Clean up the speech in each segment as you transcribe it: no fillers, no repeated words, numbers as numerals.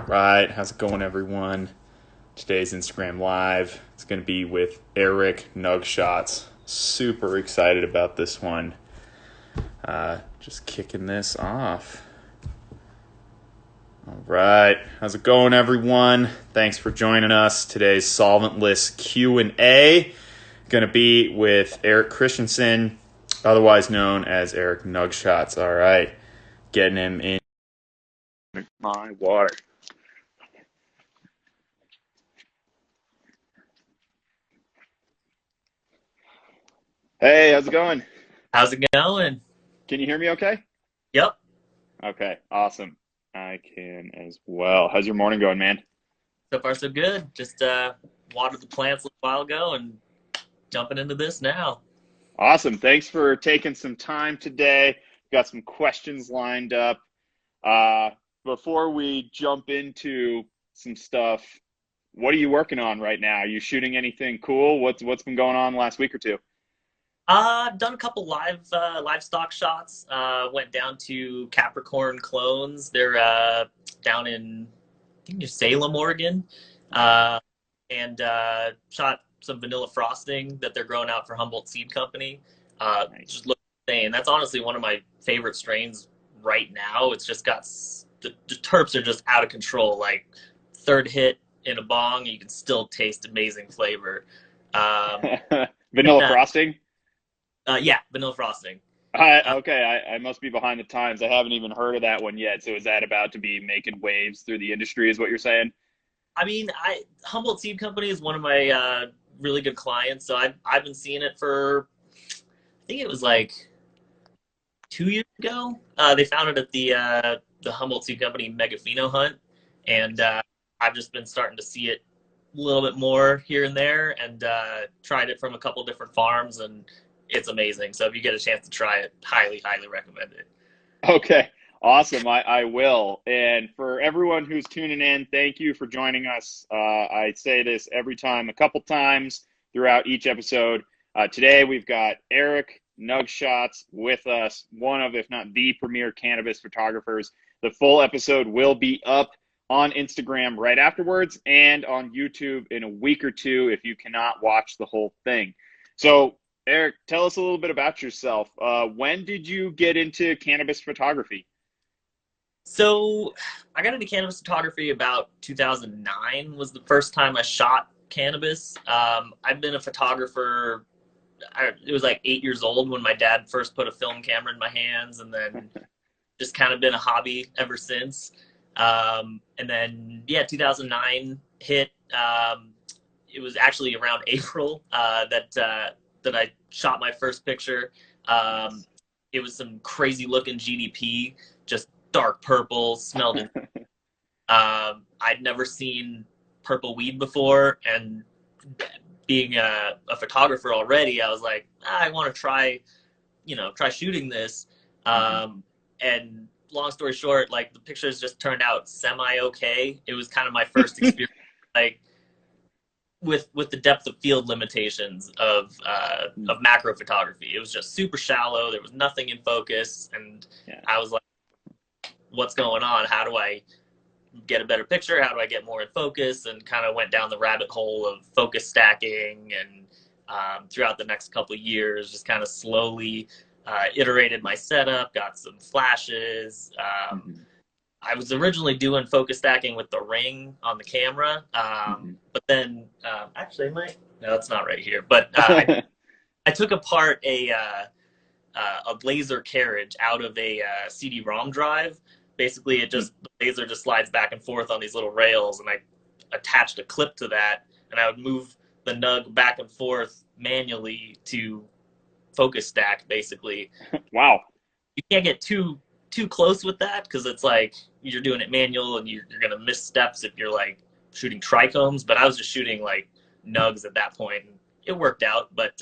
Right, how's it going, everyone? Today's Instagram Live. It's going to be with Erik Nugshots. Super excited about this one. Just kicking this off. All right, how's it going, everyone? Thanks for joining us. Today's Solventless Q&A going to be with Erik Christensen, otherwise known as Erik Nugshots. All right, getting him in my water. Hey, how's it going? How's it going? Can you hear me okay? Yep. Okay, awesome. I can as well. How's your morning going, man? So far so good. Just watered the plants a little while ago and jumping into this now. Awesome. Thanks for taking some time today. Got some questions lined up. Uh, Before we jump into some stuff, what are you working on right now? Are you shooting anything cool? What's been going on the last week or two? Done a couple livestock shots. Went down to Capricorn Clones. They're down in I think near Salem, Oregon. Uh, and shot some vanilla frosting that they're growing out for Humboldt Seed Company. Nice. Just look insane. That's honestly one of my favorite strains right now. It's just got the terps are just out of control. Like third hit in a bong, you can still taste amazing flavor. Um, Vanilla frosting? yeah, vanilla frosting. Uh, Okay, I must be behind the times. I haven't even heard of that one yet. So is that about to be making waves through the industry, is what you're saying? I mean, I Humboldt Seed Company is one of my really good clients, so I've been seeing it for I think it was like 2 years ago. They found it at the Humboldt Seed Company Mega Pheno Hunt, and I've just been starting to see it a little bit more here and there, and tried it from a couple different farms, and it's amazing. So if you get a chance to try it, highly recommend it. Okay, awesome. I will. And for everyone who's tuning in, thank you for joining us. I say this every time, a couple times throughout each episode. Today we've got Erik Nugshots with us, one of, if not the premier cannabis photographers. The full episode will be up on Instagram right afterwards and on YouTube in a week or two if you cannot watch the whole thing. So Erik, tell us a little bit about yourself. When did you get into cannabis photography? So I got into cannabis photography about 2009 was the first time I shot cannabis. I've been a photographer. It was like 8 years old when my dad first put a film camera in my hands, and then just kind of been a hobby ever since. And then yeah, 2009 hit. It was actually around April that I shot my first picture. Um, Nice. it was some crazy looking GDP, just dark purple, smelled it. I'd never seen purple weed before, and being a photographer already, I was like, I want to try, try shooting this. Hmm. And long story short, like the pictures just turned out semi okay. It was kind of my first experience, like with the depth of field limitations of macro photography. It was just super shallow. There was nothing in focus, and Yeah. I was like, "What's going on? How do I get a better picture? How do I get more in focus?" And kind of went down the rabbit hole of focus stacking, and throughout the next couple of years, just kind of slowly iterated my setup, got some flashes. Hmm. I was originally doing focus stacking with the ring on the camera, Hmm. but then actually, no, it's not right here. But I took apart a laser carriage out of a CD-ROM drive. Basically, the laser just slides back and forth on these little rails, and I attached a clip to that, and I would move the nug back and forth manually to focus stack. Basically, Wow. you can't get too close with that because it's like you're doing it manual, and you're gonna miss steps if you're like shooting trichomes. But I was just shooting like nugs at that point, and it worked out. But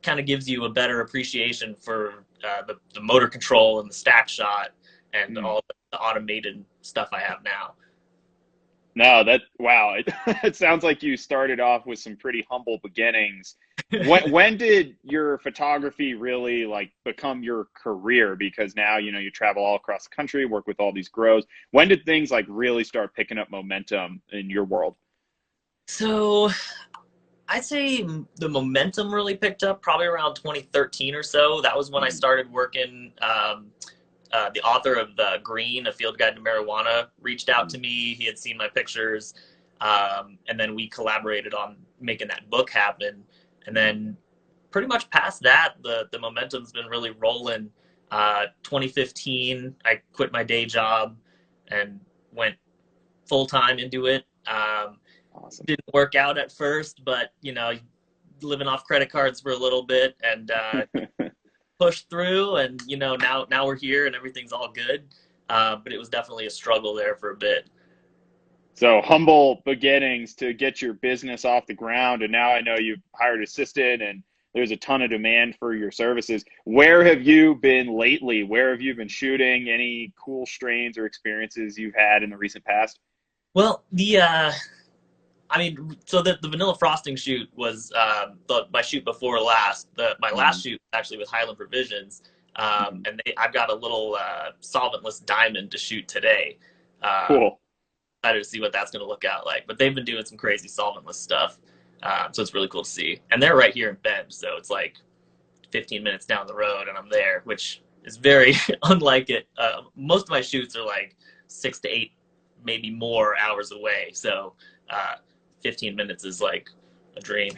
kind of gives you a better appreciation for the motor control and the stack shot and Mm. all the automated stuff I have now. No, wow. It sounds like you started off with some pretty humble beginnings when did your photography really like become your career? Because now, you travel all across the country, work with all these grows. When did things like really start picking up momentum in your world? So I'd say the momentum really picked up probably around 2013 or so. That was when I Mhm. started working. The author of Green, A Field Guide to Marijuana, reached out Mhm. to me. He had seen my pictures, and then we collaborated on making that book happen. And Mhm. then pretty much past that, the momentum's been really rolling. 2015, I quit my day job and went full time into it. Awesome. Didn't work out at first, but living off credit cards for a little bit and pushed through, and now we're here and everything's all good. But it was definitely a struggle there for a bit. So humble beginnings to get your business off the ground, and now I know you've hired assistant, and there's a ton of demand for your services. Where have you been lately? Where have you been shooting? Any cool strains or experiences you've had in the recent past? Well, so the vanilla frosting shoot was my shoot before last. My last Mhm. shoot was actually with Highland Provisions, Mhm. and I've got a little solventless diamond to shoot today. Um, Cool. Excited to see what that's going to look out like. But they've been doing some crazy solventless stuff, so it's really cool to see. And they're right here in Bend, so it's like 15 minutes down the road, and I'm there, which is very unlike it. Most of my shoots are like 6 to 8, maybe more hours away. So 15 minutes is like a dream.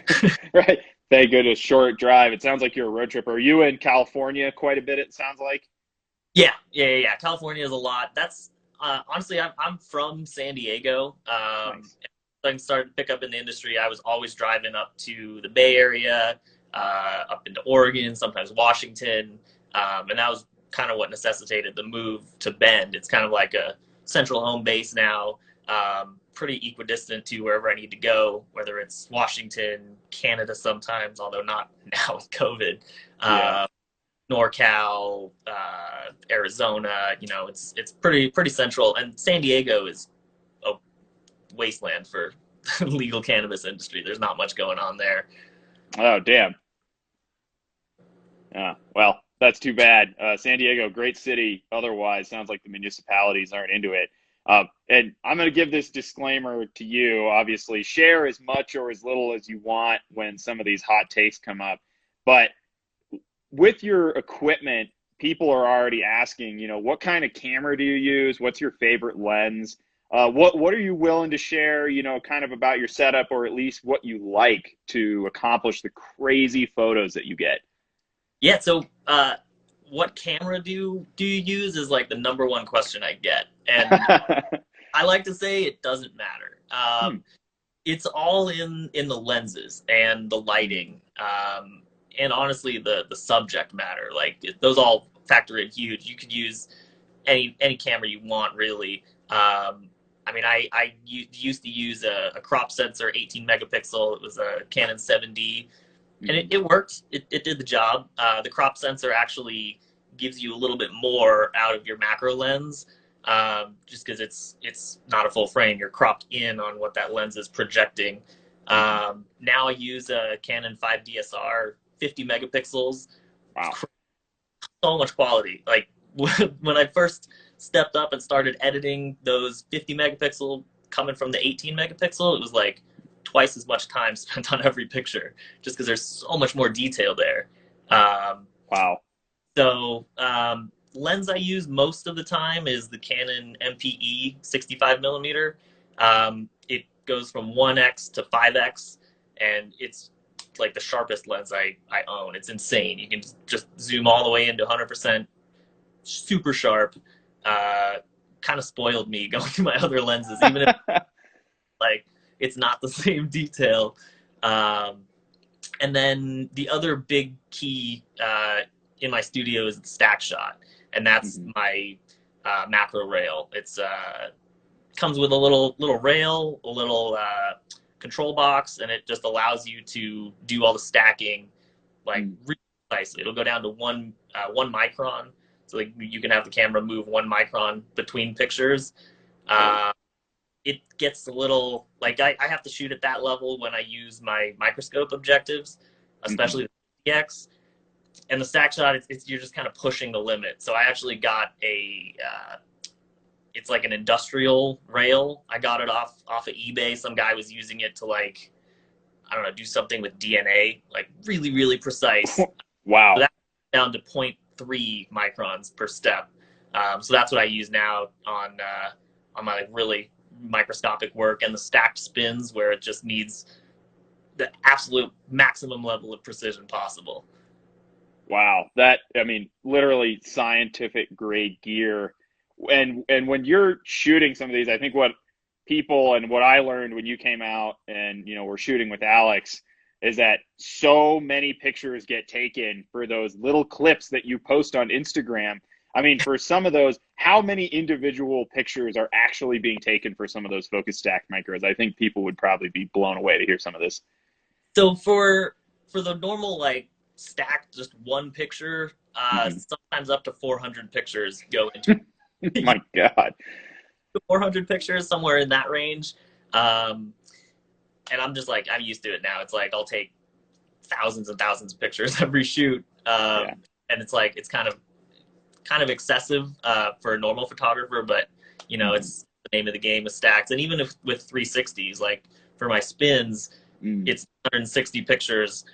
Right. Thank goodness, short drive. It sounds like you're a road tripper. Are you in California quite a bit, it sounds like? Yeah. California is a lot. That's honestly, I'm from San Diego. Nice. I started to pick up in the industry. I was always driving up to the Bay Area, up into Oregon, sometimes Washington, and that was kind of what necessitated the move to Bend. It's kind of like a central home base now, pretty equidistant to wherever I need to go, whether it's Washington, Canada sometimes, although not now with COVID. Yeah. Uh, NorCal, Arizona. It's pretty central, and San Diego is a wasteland for legal cannabis industry. There's not much going on there. Oh, damn. Yeah. Well, that's too bad. San Diego, great city. Otherwise, sounds like the municipalities aren't into it. And I'm going to give this disclaimer to you. Obviously, share as much or as little as you want when some of these hot takes come up. But with your equipment, people are already asking, what kind of camera do you use? What's your favorite lens? What are you willing to share, kind of about your setup, or at least what you like to accomplish the crazy photos that you get? Yeah. So, what camera do you use is like the number one question I get, and I like to say it doesn't matter. Hmm. It's all in the lenses and the lighting, and honestly, the subject matter. Like those all factor in huge. You could use any camera you want, really. Used to use a crop sensor, 18 megapixel. It was a Canon 7D, and Mhm. it worked. It did the job. The crop sensor actually gives you a little bit more out of your macro lens, just because it's not a full frame. You're cropped in on what that lens is projecting. Mhm. Now I use a Canon 5 DSR, 50 megapixels. It's Wow. so much quality. Like when I first stepped up and started editing those 50 megapixel coming from the 18 megapixel, it was like twice as much time spent on every picture just because there's so much more detail there. Um, Wow. Lens I use most of the time is the Canon MPE 65 millimeter. It goes from 1x to 5x, and it's like the sharpest lens I own. It's insane. You can just zoom all the way into 100%, super sharp. Uh, Kind of spoiled me going through my other lenses, even if like it's not the same detail. Um, and then the other big key in my studio is the stack shot, and that's Mhm. my macro rail. It's comes with a little rail, a little control box, and it just allows you to do all the stacking like Mhm. really precisely. It'll go down to one micron, so like you can have the camera move 1 micron between pictures. Whoa. Uh, it gets a little like I have to shoot at that level when I use my microscope objectives. especially the DX. And the stack shot, you're just kind of pushing the limit. So I actually got it's like an industrial rail. I got it off of eBay. Some guy was using it to, like, I don't know, do something with DNA, like really, really precise. Wow. So that's down to 0.3 microns per step. So that's what I use now on my, like, really microscopic work, and the stacked spins where it just needs the absolute maximum level of precision possible. Wow. I mean, literally scientific grade gear. And when you're shooting some of these, I think what people and what I learned when you came out and, we're shooting with Alex is that so many pictures get taken for those little clips that you post on Instagram. I mean, for some of those, how many individual pictures are actually being taken for some of those focus stack micros? I think people would probably be blown away to hear some of this. So for the normal, like, stacked just one picture, sometimes up to 400 pictures go into My God. 400 pictures, somewhere in that range. And I'm just like, I'm used to it now. It's like I'll take thousands and thousands of pictures every shoot. And it's like, it's kind of excessive for a normal photographer, but it's the name of the game with stacks. And even if with 360s, like for my spins, it's 160 pictures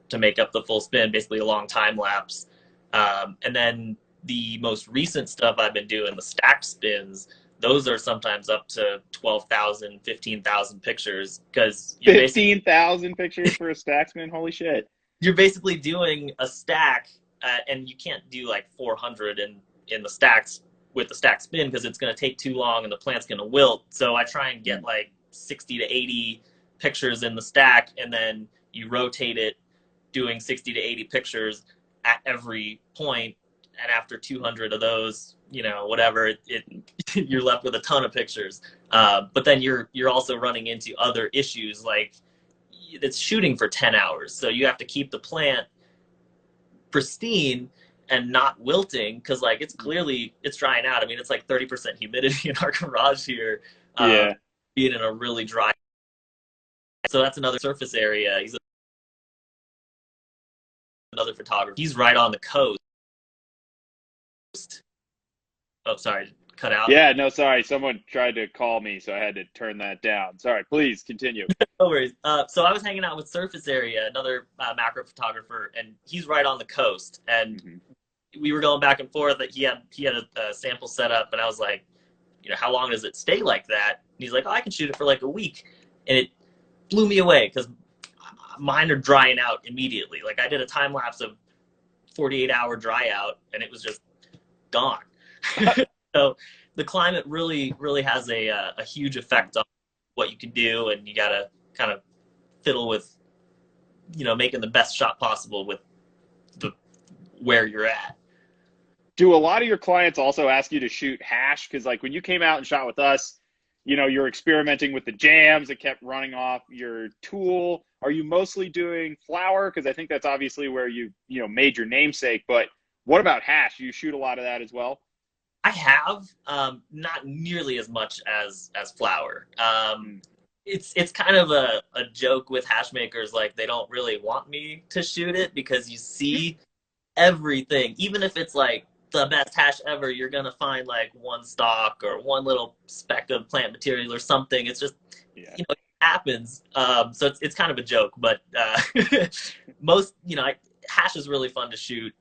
to make up the full spin, basically a long time lapse. And then the most recent stuff I've been doing, the stacked spins, those are sometimes up to 12,000, 15,000 pictures, because 15,000 pictures for a stack spin. Holy shit! You're basically doing a stack, and you can't do like 400 in the stacks with the stack spin because it's going to take too long and the plant's going to wilt. So I try and get like 60 to 80 pictures in the stack, and then you rotate it, doing 60 to 80 pictures at every point. And after 200 of those, whatever, you're left with a ton of pictures. But then you're also running into other issues, like it's shooting for 10 hours. So you have to keep the plant pristine and not wilting, because, like, it's drying out. I mean, it's like 30% humidity in our garage here. Being in a really dry. So that's another surface area. He's another photographer. He's right on the coast. Oh, sorry, cut out. Yeah, no, sorry. Someone tried to call me, so I had to turn that down. Sorry, please continue. No worries. So I was hanging out with Surface Area, another macro photographer, and he's right on the coast. And we were going back and forth. That he had a sample set up, and I was like, how long does it stay like that? And he's like, oh, I can shoot it for like a week. And it blew me away because mine are drying out immediately. Like, I did a time lapse of 48-hour dry out, and it was just gone. So the climate really, really has a huge effect on what you can do, and you got to kind of fiddle with, making the best shot possible with where you're at. Do a lot of your clients also ask you to shoot hash? Because, like, when you came out and shot with us, you're experimenting with the jams that kept running off your tool. Are you mostly doing flower? Because I think that's obviously where you made your namesake. But what about hash? You shoot a lot of that as well? I have, not nearly as much as flower. It's kind of a joke with hash makers, like they don't really want me to shoot it because you see everything. Even if it's like the best hash ever, you're gonna find like one stalk or one little speck of plant material or something. It's just it happens. So it's kind of a joke, but most hash is really fun to shoot.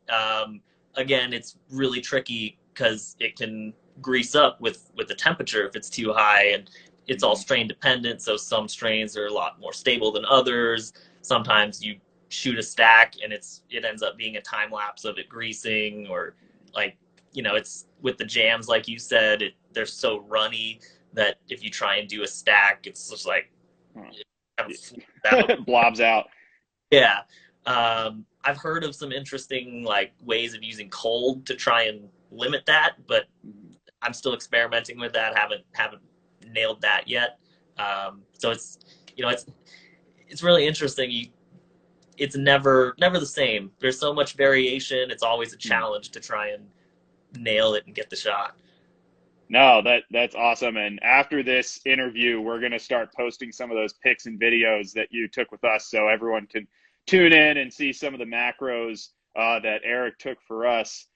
Again, it's really tricky because it can grease up with the temperature if it's too high, and it's all strain dependent. So some strains are a lot more stable than others. Sometimes you shoot a stack and it ends up being a time lapse of it greasing, or like, it's with the jams, like you said, they're so runny that if you try and do a stack, it's just like blobs out. Yeah. I've heard of some interesting like ways of using cold to try and limit that, but I'm still experimenting with that. Haven't nailed that yet. So it's really interesting. It's never the same. There's so much variation. It's always a challenge to try and nail it and get the shot. No, that's awesome. And after this interview, we're going to start posting some of those pics and videos that you took with us so everyone can tune in and see some of the macros that Erik took for us.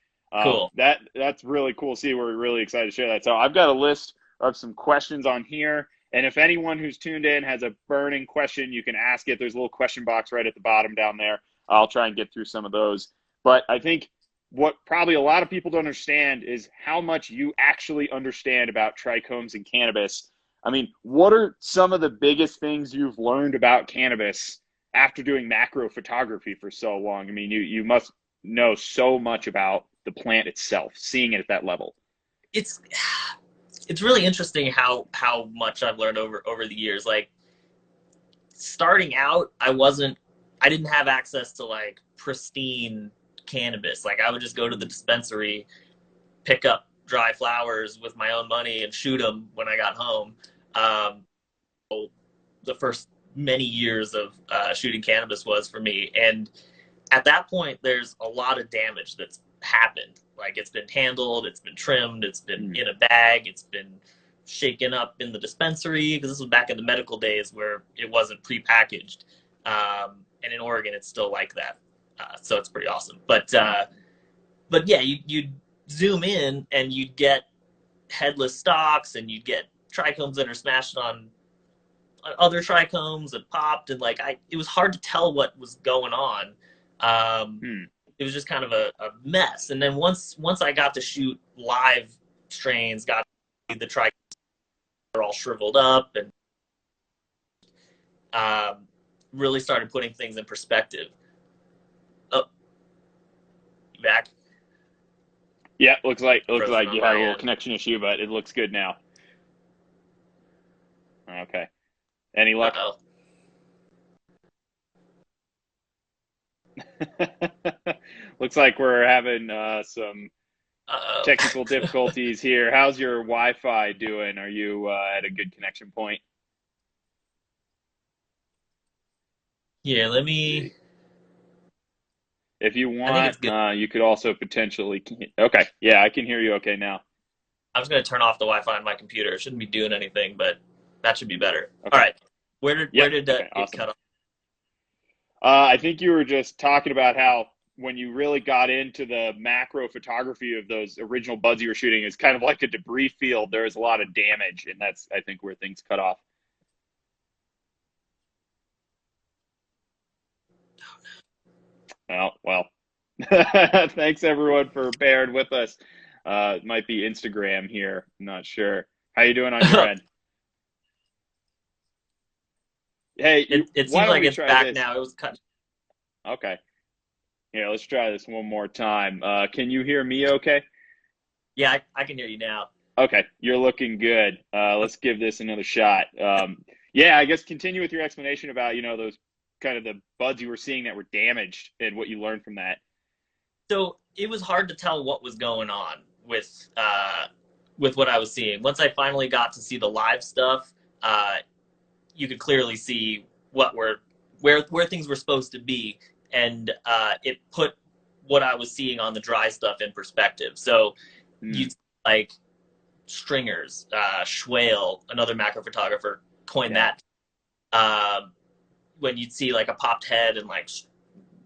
Cool. That's really cool to see. We're really excited to share that. So I've got a list of some questions on here. And if anyone who's tuned in has a burning question, you can ask it. There's a little question box right at the bottom down there. I'll try and get through some of those. But I think what probably a lot of people don't understand is how much you actually understand about trichomes and cannabis. I mean, what are some of the biggest things you've learned about cannabis after doing macro photography for so long? I mean, you must know so much about the plant itself, seeing it at that level. It's really interesting how much I've learned over the years. Like, starting out, I didn't have access to like pristine cannabis. Like, I would just go to the dispensary, pick up dry flowers with my own money and shoot them when I got home. The first many years of shooting cannabis was for me. And at that point, there's a lot of damage that's happened. Like, it's been handled, it's been trimmed, it's been in a bag, it's been shaken up in the dispensary, because this was back in the medical days where it wasn't prepackaged. And in Oregon, it's still like that. So it's pretty awesome. But yeah, you'd zoom in and you'd get headless stalks, and you'd get trichomes that are smashed on other trichomes that popped, and like it was hard to tell what was going on. It was just kind of a mess. And then once I got to shoot live strains, got the trichomes are all shriveled up, and really started putting things in perspective. Oh, you back? Yeah, looks like you had a little connection issue, but it looks good now. Okay. Any luck? Looks like we're having some technical difficulties here. How's your Wi-Fi doing? Are you at a good connection point? Yeah, let me... If you want, you could also potentially... Okay, yeah, I can hear you okay now. I'm just going to turn off the Wi-Fi on my computer. It shouldn't be doing anything, but that should be better. Okay. All right. Where did that get cut off? I think you were just talking about how when you really got into the macro photography of those original buds you were shooting, it's kind of like a debris field. There's a lot of damage, and that's, I think, where things cut off. Oh, well, thanks everyone for bearing with us. It might be Instagram here. I'm not sure. How you doing on your end? Hey, it seems like it's back now. It was cut. Okay. Yeah, let's try this one more time. Can you hear me okay? Yeah, I can hear you now. Okay, you're looking good. Let's give this another shot. Yeah, I guess continue with your explanation about, those kind of the buds you were seeing that were damaged and what you learned from that. So it was hard to tell what was going on with what I was seeing. Once I finally got to see the live stuff, you could clearly see where things were supposed to be, and it put what I was seeing on the dry stuff in perspective. So you like stringers, Schwale, another macro photographer, coined that. When you'd see like a popped head and like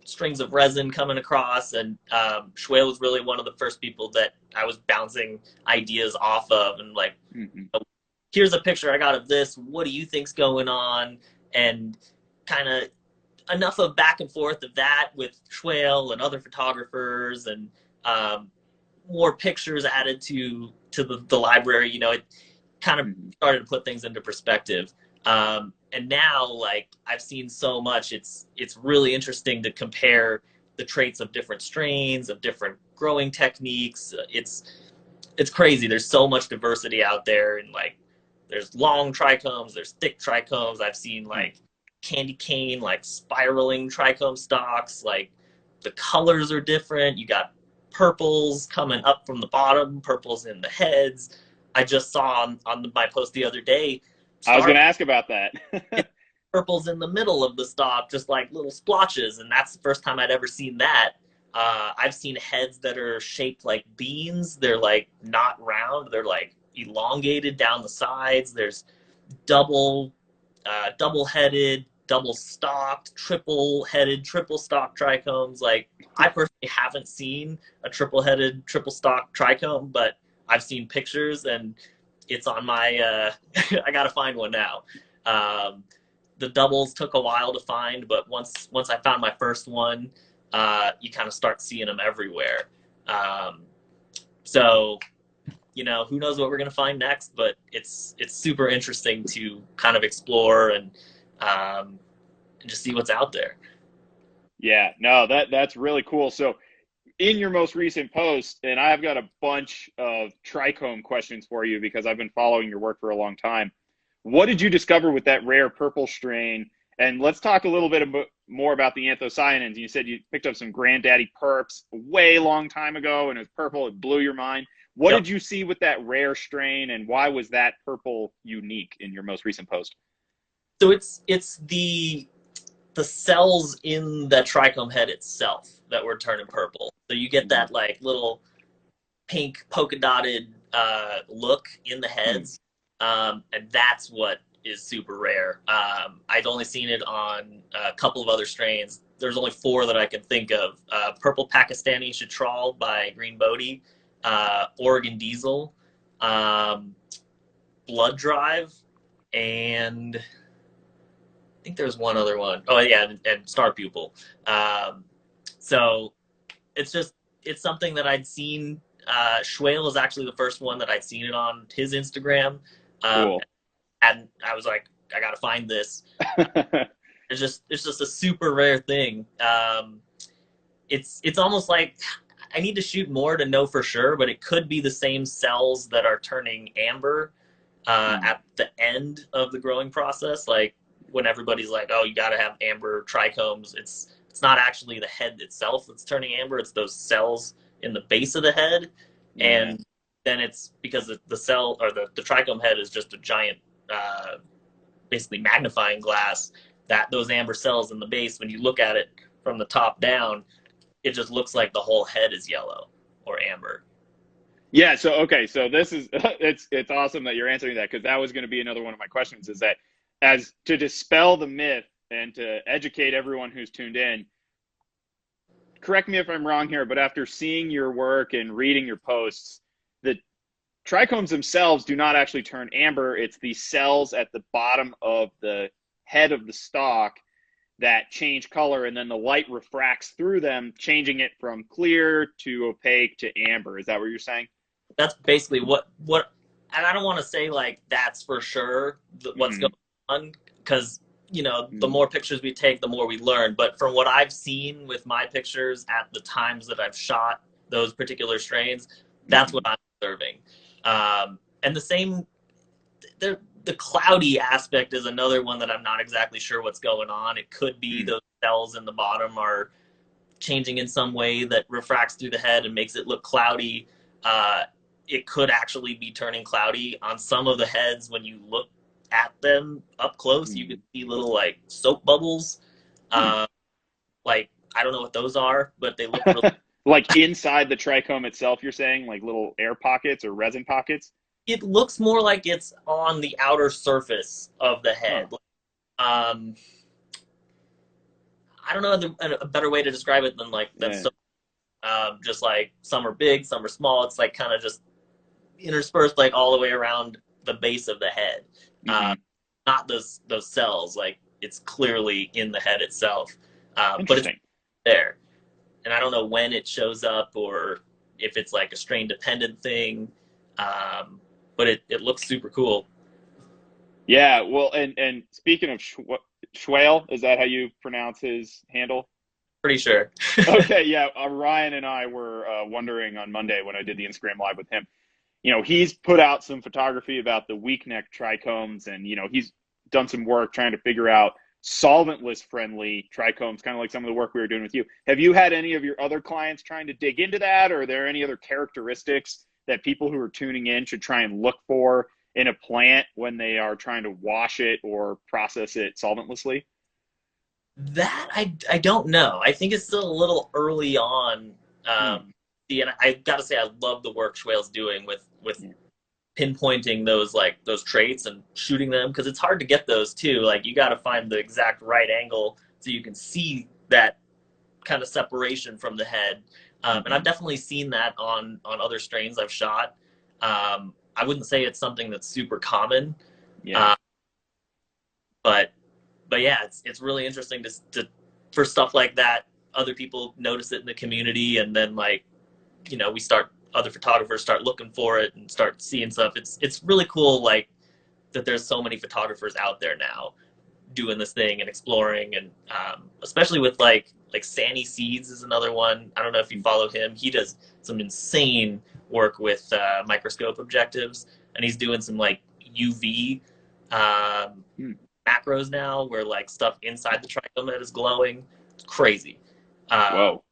strings of resin coming across, and Schwale was really one of the first people that I was bouncing ideas off of, and like, here's a picture I got of this. What do you think's going on? And kind of enough of back and forth of that with Schwale and other photographers, and more pictures added to the library. It kind of started to put things into perspective. And now, like, I've seen so much, it's really interesting to compare the traits of different strains, of different growing techniques. It's crazy. There's so much diversity out there, and like, there's long trichomes, there's thick trichomes. I've seen like candy cane, like spiraling trichome stalks. Like, the colors are different. You got purples coming up from the bottom, purples in the heads. I just saw on my post the other day, I was going to ask about that. Purples in the middle of the stalk, just like little splotches, and that's the first time I'd ever seen that. I've seen heads that are shaped like beans. They're like not round. They're like elongated down the sides. There's double-headed, double stalked, triple headed, triple stalked trichomes. Like, I personally haven't seen a triple headed, triple stalked trichome, but I've seen pictures, and it's on my I gotta find one now. The doubles took a while to find, but once I found my first one, you kind of start seeing them everywhere. So, you know, who knows what we're going to find next, but it's super interesting to kind of explore and just see what's out there. Yeah, no, that's really cool. So in your most recent post, and I've got a bunch of trichome questions for you because I've been following your work for a long time. What did you discover with that rare purple strain? And let's talk a little bit more about the anthocyanins. You said you picked up some granddaddy perps way long time ago, and it was purple. It blew your mind. What Yep. did you see with that rare strain, and why was that purple unique in your most recent post? So it's the cells in the trichome head itself that were turning purple. So you get that like little pink polka dotted look in the heads, and that's what is super rare. I'd only seen it on a couple of other strains. There's only 4 that I can think of: purple Pakistani Chitral by Green Bodhi, Oregon Diesel, Blood Drive, and I think there's one other one. Oh yeah, and Star Pupil. So it's something that I'd seen. Schwale is actually the first one that I'd seen it on his Instagram. Cool. And I was like, I gotta find this. It's just a super rare thing. It's almost like I need to shoot more to know for sure, but it could be the same cells that are turning amber at the end of the growing process. Like when everybody's like, oh, you gotta have amber trichomes. It's not actually the head itself that's turning amber. It's those cells in the base of the head. And then it's because the cell or the trichome head is just a giant basically magnifying glass, that those amber cells in the base, when you look at it from the top down, it just looks like the whole head is yellow or amber. Yeah, so okay, so this is it's awesome that you're answering that, because that was going to be another one of my questions, is that as to dispel the myth and to educate everyone who's tuned in, correct me if I'm wrong here, but after seeing your work and reading your posts, the trichomes themselves do not actually turn amber. It's the cells at the bottom of the head of the stalk that change color, and then the light refracts through them, changing it from clear to opaque to amber. Is that what you're saying? That's basically what, and I don't want to say like that's for sure what's going on, because you know, the more pictures we take, the more we learn. But from what I've seen with my pictures at the times that I've shot those particular strains, that's what I'm observing. And the same, the cloudy aspect is another one that I'm not exactly sure what's going on. It could be those cells in the bottom are changing in some way that refracts through the head and makes it look cloudy. It could actually be turning cloudy on some of the heads. When you look at them up close, you can see little like soap bubbles. Like, I don't know what those are, but they look really like inside the trichome itself, you're saying, like little air pockets or resin pockets? It looks more like it's on the outer surface of the head. I don't know a better way to describe it than like that's just like some are big, some are small. It's like kind of just interspersed like all the way around the base of the head. Not those cells. Like, it's clearly in the head itself. But it's there. And I don't know when it shows up or if it's like a strain dependent thing. But it looks super cool. Yeah, well, and speaking of Schwale, is that how you pronounce his handle? Pretty sure. Okay, yeah. Ryan and I were wondering on Monday when I did the Instagram Live with him. You know, he's put out some photography about the weak neck trichomes, and, you know, he's done some work trying to figure out solventless friendly trichomes, kind of like some of the work we were doing with you. Have you had any of your other clients trying to dig into that, or are there any other characteristics that people who are tuning in should try and look for in a plant when they are trying to wash it or process it solventlessly? That I don't know. I think it's still a little early on. And I got to say, I love the work Schwale's doing with pinpointing those traits and shooting them, because it's hard to get those too. Like you got to find the exact right angle so you can see that kind of separation from the head. And I've definitely seen that on other strains I've shot. I wouldn't say it's something that's super common. Yeah. But yeah, it's really interesting to for stuff like that. Other people notice it in the community, and then like, you know, other photographers start looking for it and start seeing stuff. It's really cool, like that there's so many photographers out there now doing this thing and exploring, and especially with like Sandy Seeds is another one. I don't know if you follow him. He does some insane work with microscope objectives, and he's doing some like UV macros now where like stuff inside the trichome head is glowing. It's crazy. Whoa.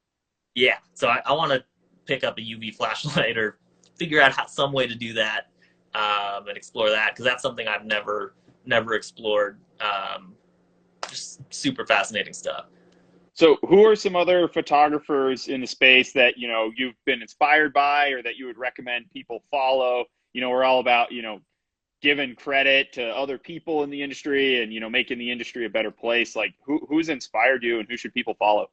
Yeah, so I want to pick up a UV flashlight or figure out some way to do that, and explore that, because that's something I've never explored. Just super fascinating stuff. So who are some other photographers in the space that, you know, you've been inspired by, or that you would recommend people follow? You know, we're all about, you know, giving credit to other people in the industry and, you know, making the industry a better place. Like who's inspired you, and who should people follow?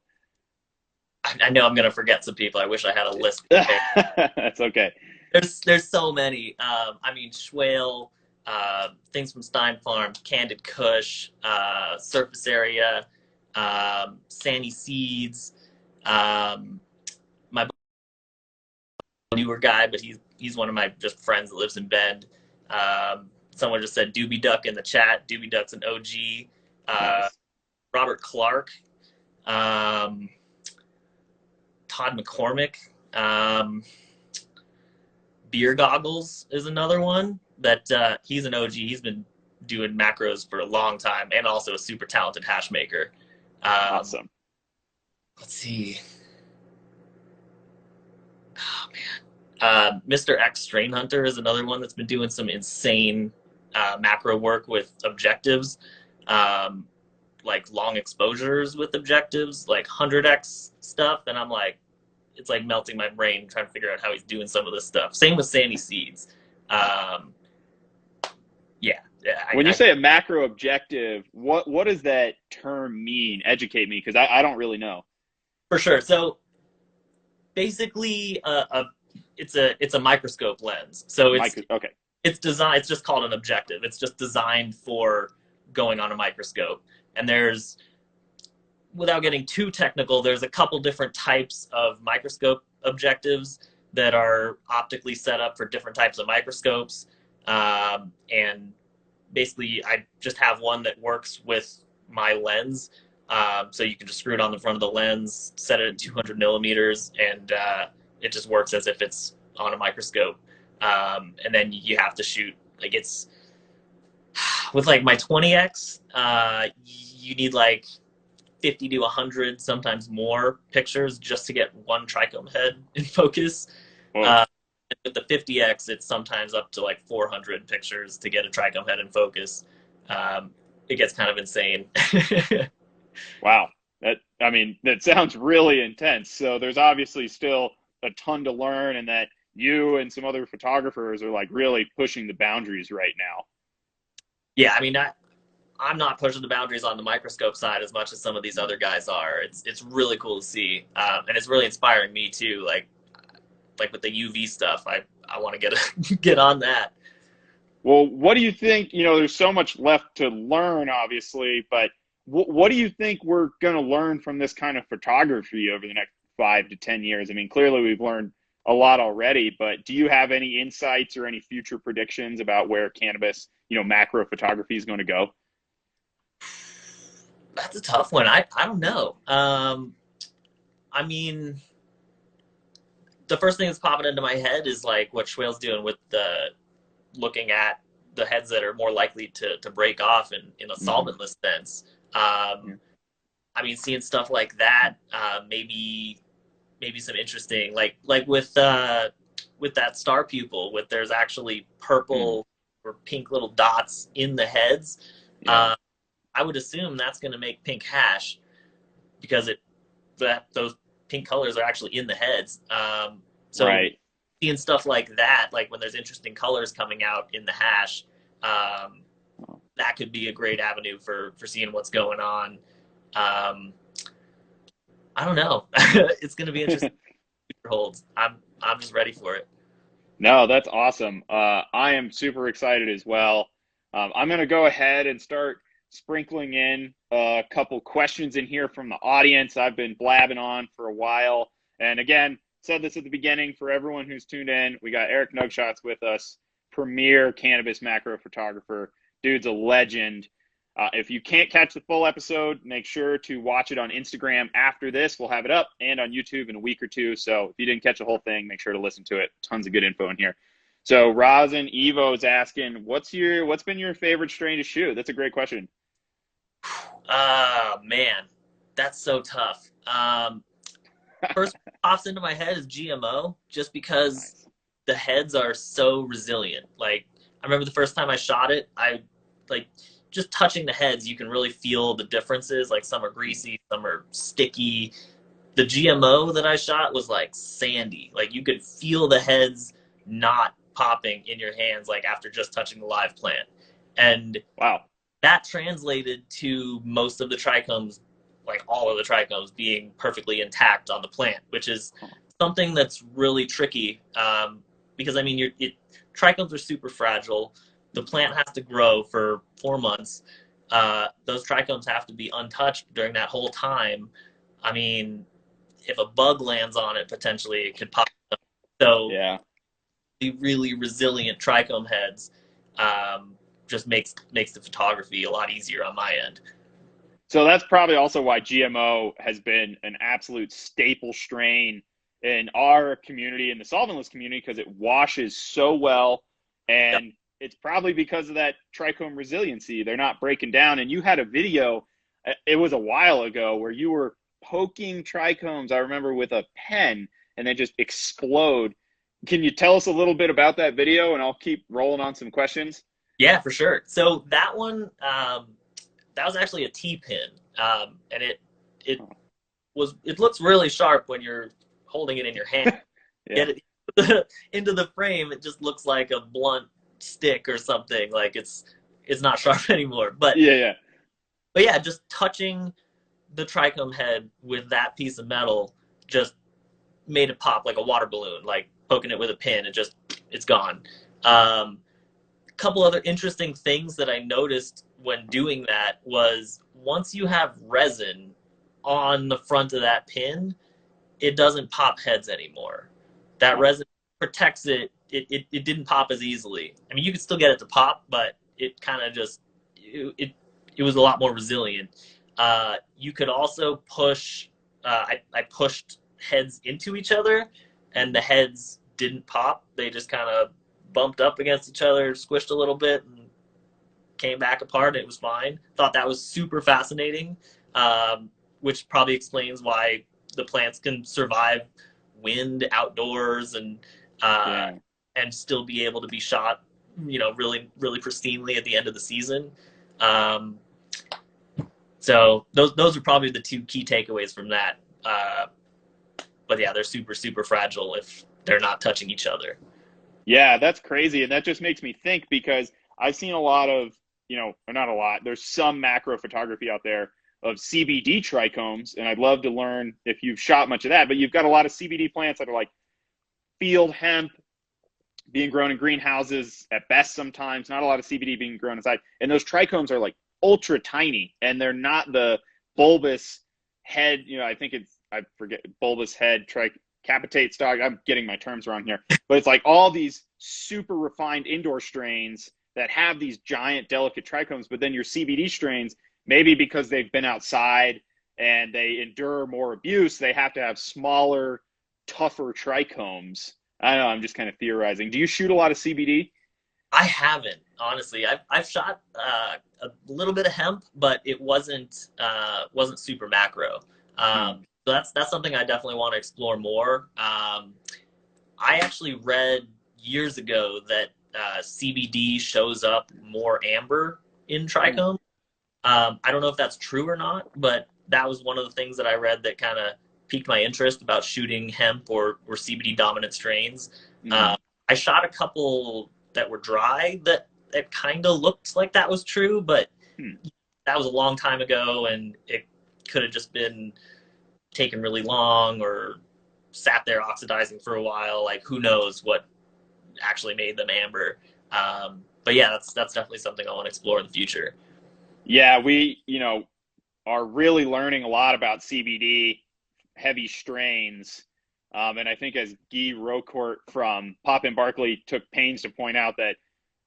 I know I'm going to forget some people. I wish I had a list. That's okay. There's so many. I mean, Schwale, things from Stein Farm, Candid Kush, Surface Area, Sandy Seeds, my newer guy, but he's one of my just friends that lives in Bend. Someone just said Doobie Duck in the chat. Doobie Duck's an OG. Nice. Robert Clark, Todd McCormick, Beer Goggles is another one that he's an OG. He's been doing macros for a long time, and also a super talented hash maker. Awesome. Let's see. Oh man, Mr. X Strain Hunter is another one that's been doing some insane macro work with objectives, like long exposures with objectives, like 100x stuff, and I'm like, it's like melting my brain trying to figure out how he's doing some of this stuff. Same with Sandy Seeds. When you say a macro objective, what does that term mean? Educate me, because I don't really know. For sure. So basically, it's a microscope lens. So okay. It's designed. It's just called an objective. It's just designed for going on a microscope. And there's, without getting too technical, there's a couple different types of microscope objectives that are optically set up for different types of microscopes. And basically, I just have one that works with my lens. So you can just screw it on the front of the lens, set it at 200 millimeters, and it just works as if it's on a microscope. And then you have to shoot, like, it's with like my 20x, you need like 50 to 100, sometimes more pictures just to get one trichome head in focus. With the 50x, it's sometimes up to like 400 pictures to get a trichome head in focus. It gets kind of insane. Wow. That sounds really intense. So there's obviously still a ton to learn, and that you and some other photographers are like really pushing the boundaries right now. Yeah, I mean, I'm not pushing the boundaries on the microscope side as much as some of these other guys are. It's really cool to see, and it's really inspiring me too. Like with the UV stuff, I want to get on that. Well, what do you think? You know, there's so much left to learn, obviously, but what do you think we're going to learn from this kind of photography over the next 5 to 10 years? I mean, clearly we've learned a lot already, but do you have any insights or any future predictions about where cannabis, you know, macro photography is going to go? That's a tough one. I don't know. I mean, the first thing that's popping into my head is like what Schwale's doing with looking at the heads that are more likely to break off in a solventless sense. I mean, seeing stuff like that, maybe some interesting, like with that star pupil, there's actually purple or pink little dots in the heads. Yeah. I would assume that's going to make pink hash, because those pink colors are actually in the heads. So right. seeing stuff like that, like when there's interesting colors coming out in the hash, that could be a great avenue for seeing what's going on. I don't know. It's going to be interesting. Holds. I'm just ready for it. No, that's awesome. I am super excited as well. I'm going to go ahead and start sprinkling in a couple questions in here from the audience. I've been blabbing on for a while. And again, said this at the beginning for everyone who's tuned in. We got Erik Nugshots with us, premier cannabis macro photographer. Dude's a legend. If you can't catch the full episode, make sure to watch it on Instagram after this. We'll have it up, and on YouTube in a week or two. So if you didn't catch the whole thing, make sure to listen to it. Tons of good info in here. So Rosin Evo is asking, what's been your favorite strain to shoot? That's a great question. Man, that's so tough. First pops into my head is GMO, just because the heads are so resilient. Like, I remember the first time I shot it, just touching the heads, you can really feel the differences. Like, some are greasy, some are sticky. The GMO that I shot was like sandy. Like, you could feel the heads not popping in your hands, like after just touching the live plant. And wow, that translated to most of the trichomes, like all of the trichomes, being perfectly intact on the plant, which is something that's really tricky. Because I mean, trichomes are super fragile. The plant has to grow for 4 months. Those trichomes have to be untouched during that whole time. I mean, if a bug lands on it, potentially it could pop up. So yeah, the really resilient trichome heads just makes the photography a lot easier on my end. So that's probably also why GMO has been an absolute staple strain in our community, in the solventless community, because it washes so well. And yep, it's probably because of that trichome resiliency. They're not breaking down. And you had a video, it was a while ago, where you were poking trichomes, I remember, with a pen, and they just explode. Can you tell us a little bit about that video, and I'll keep rolling on some questions? Yeah, for sure. So that one, that was actually a T-pin, and it looks really sharp when you're holding it in your hand. Yeah. Get it into the frame, it just looks like a blunt stick or something. Like, it's not sharp anymore. But yeah, just touching the trichome head with that piece of metal just made it pop like a water balloon. Like, poking it with a pin, it's gone. Couple other interesting things that I noticed when doing that was, once you have resin on the front of that pin, it doesn't pop heads anymore. That resin protects it. It didn't pop as easily. I mean, you could still get it to pop, but it kind of just, it was a lot more resilient. You could also push, I pushed heads into each other, and the heads didn't pop. They just kind of bumped up against each other, squished a little bit, and came back apart. It was fine. Thought that was super fascinating, which probably explains why the plants can survive wind outdoors and still be able to be shot, really, really pristinely at the end of the season. So those are probably the two key takeaways from that. But yeah, they're super, super fragile if they're not touching each other. Yeah, that's crazy. And that just makes me think, because I've seen a lot of, or not a lot, there's some macro photography out there of CBD trichomes, and I'd love to learn if you've shot much of that. But you've got a lot of CBD plants that are like field hemp being grown in greenhouses at best sometimes, not a lot of CBD being grown inside. And those trichomes are like ultra tiny, and they're not the bulbous head, I think I forget, bulbous head, capitate stock. I'm getting my terms wrong here, but it's like all these super refined indoor strains that have these giant delicate trichomes. But then your CBD strains, maybe because they've been outside and they endure more abuse, they have to have smaller, tougher trichomes. I don't know, I'm just kind of theorizing. Do you shoot a lot of CBD? I haven't, honestly. I've shot a little bit of hemp, but it wasn't super macro. So that's something I definitely want to explore more. I actually read years ago that CBD shows up more amber in trichome. I don't know if that's true or not, but that was one of the things that I read that kind of piqued my interest about shooting hemp or CBD dominant strains. Hmm. I shot a couple that were dry that kind of looked like that was true, but Hmm. that was a long time ago, and it could have just been taken really long or sat there oxidizing for a while. Like who knows what actually made them amber. But yeah, that's definitely something I want to explore in the future. Yeah, we, are really learning a lot about CBD heavy strains. And I think as Guy Rocourt from Pop and Barkley took pains to point out that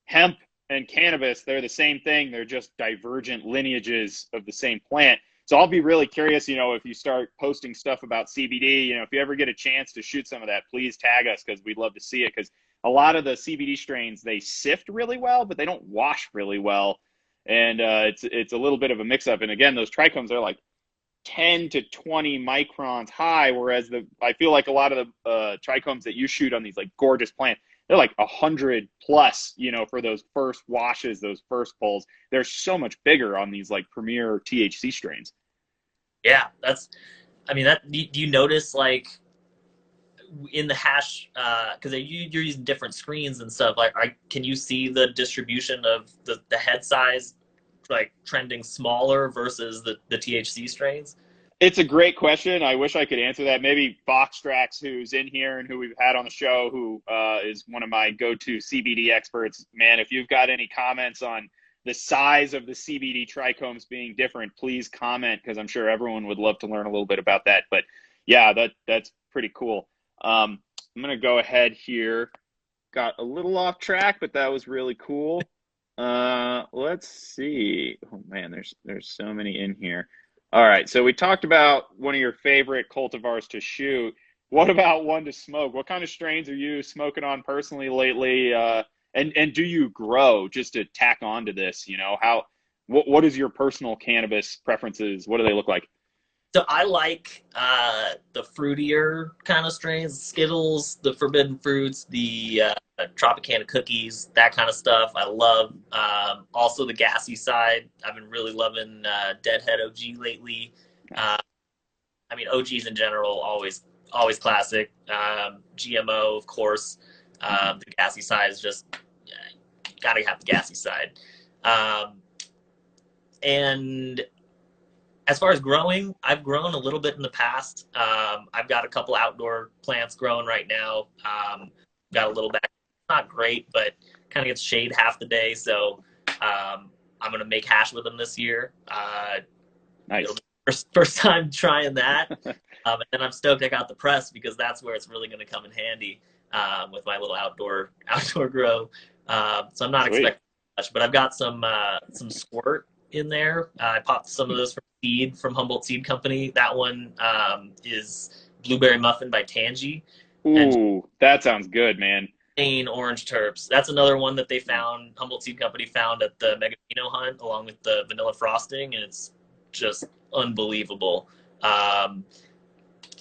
hemp and cannabis, they're the same thing. They're just divergent lineages of the same plant. So I'll be really curious, if you start posting stuff about CBD, if you ever get a chance to shoot some of that, please tag us because we'd love to see it. Because a lot of the CBD strains, they sift really well, but they don't wash really well. And it's a little bit of a mix up. And again, those trichomes are like 10 to 20 microns high, whereas I feel like a lot of the trichomes that you shoot on these like gorgeous plants, they're like 100 plus, for those first washes, those first pulls. They're so much bigger on these like premier THC strains. Yeah, I mean, do you notice like in the hash, because you're using different screens and stuff, like can you see the distribution of the head size like trending smaller versus the THC strains? It's a great question. I wish I could answer that. Maybe Foxtrax, who's in here and who we've had on the show, who is one of my go-to CBD experts. Man, if you've got any comments on the size of the CBD trichomes being different, please comment because I'm sure everyone would love to learn a little bit about that. But yeah, that's pretty cool. I'm gonna go ahead here. Got a little off track, but that was really cool. Let's see. Oh man, there's so many in here. All right, so we talked about one of your favorite cultivars to shoot. What about one to smoke? What kind of strains are you smoking on personally lately? And do you grow? Just to tack on to this, what is your personal cannabis preferences? What do they look like? So I like the fruitier kind of strains, Skittles, the Forbidden Fruits, the Tropicana cookies, that kind of stuff. I love also the gassy side. I've been really loving Deadhead OG lately. Uh, I mean, OGs in general, always classic. GMO, of course. Mhm. The gassy side is just gotta have the gassy side. Um, and as far as growing, I've grown a little bit in the past. I've got a couple outdoor plants growing right now. Got a little back, not great, but kind of gets shade half the day. So I'm gonna make hash with them this year. It'll Nice. be first time trying that, and then I'm stoked I got the press because that's where it's really gonna come in handy with my little outdoor grow. So I'm not Sweet. expecting much, but I've got some squirt in there. I popped some of those from seed from Humboldt Seed Company. That one is Blueberry Muffin by Tangy, and Ooh, that sounds good, man. plain orange terps. That's another one that they found. Humboldt Seed Company found at the Megavino hunt along with the vanilla frosting, and it's just unbelievable. Um,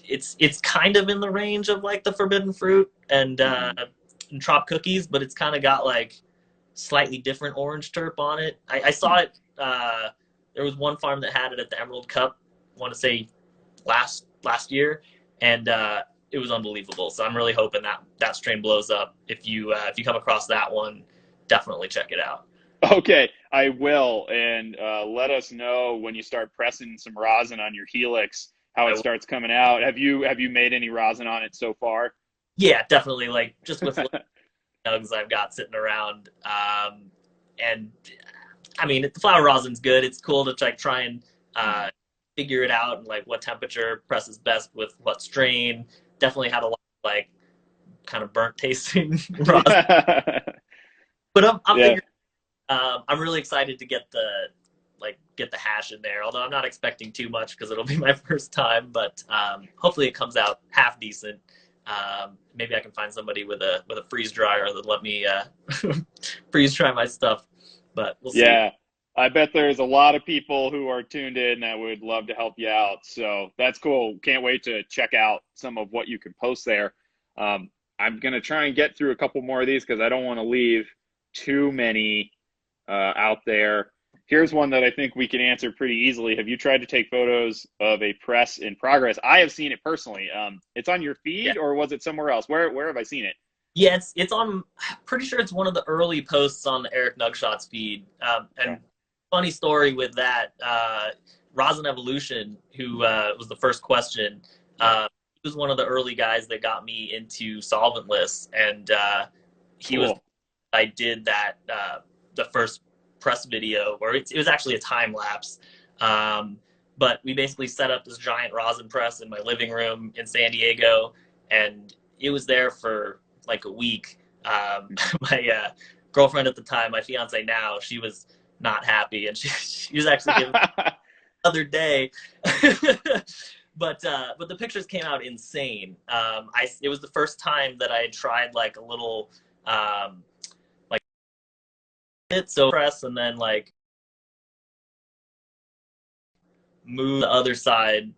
it's kind of in the range of like the forbidden fruit Mm-hmm. and trop cookies, but it's kind of got like slightly different orange terp on it. I saw it. There was one farm that had it at the Emerald Cup. I want to say last year, and it was unbelievable. So I'm really hoping that strain blows up. If you come across that one, definitely check it out. Okay, I will, and let us know when you start pressing some rosin on your helix, how it I, starts coming out. Have you made any rosin on it so far? yeah, definitely. Like just with nugs I've got sitting around, and I mean, the flower rosin's good. It's cool to like try and Mhm. figure it out and like what temperature presses best with what strain. Definitely had a lot of like kind of burnt tasting rosin, but I'm Yeah. figuring. I'm really excited to get the hash in there. Although I'm not expecting too much because it'll be my first time, but hopefully it comes out half decent. Maybe I can find somebody with a freeze dryer that let me freeze dry my stuff, but we'll see. Yeah. I bet there's a lot of people who are tuned in that would love to help you out. So that's cool. Can't wait to check out some of what you can post there. I'm going to try and get through a couple more of these because I don't want to leave too many out there. Here's one that I think we can answer pretty easily. Have you tried to take photos of a press in progress? I have seen it personally. It's on your Yeah. feed, or was it somewhere else? Where have I seen it? Yeah, it's on. Pretty sure it's one of the early posts on the Erik Nugshots feed. Okay. And funny story with that, Rosin Evolution, who was the first question. Yeah. He was one of the early guys that got me into solventless, and he was. Cool. I did that the first press video, where it was actually a time lapse. Um, but we basically set up this giant rosin press in my living room in San Diego, and it was there for like a week. My girlfriend at the time, my fiance now, she was not happy, and she was actually giving me another day. But the pictures came out insane. It was the first time that I had tried like a little like it so press and then like move the other side.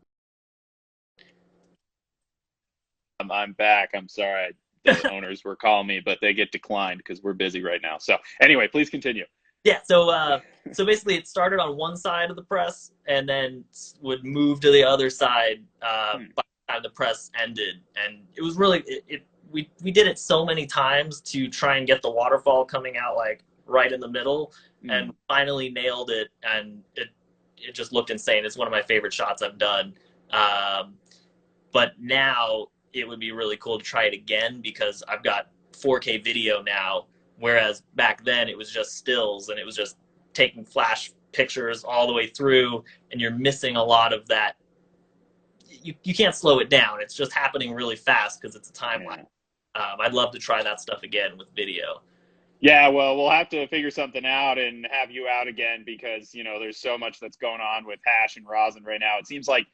I'm back. I'm sorry. The owners were calling me, but they get declined because we're busy right now. So anyway, please continue. Yeah, so basically it started on one side of the press and then would move to the other side by the time the press ended. And it was really we did it so many times to try and get the waterfall coming out like right in the middle, and finally nailed it, and it just looked insane. It's one of my favorite shots I've done. But now it would be really cool to try it again because I've got 4K video now, whereas back then it was just stills and it was just taking flash pictures all the way through, and you're missing a lot of that. You can't slow it down. It's just happening really fast because it's a timeline. I'd love to try that stuff again with video. Yeah, well, we'll have to figure something out and have you out again because, there's so much that's going on with hash and rosin right now. It seems like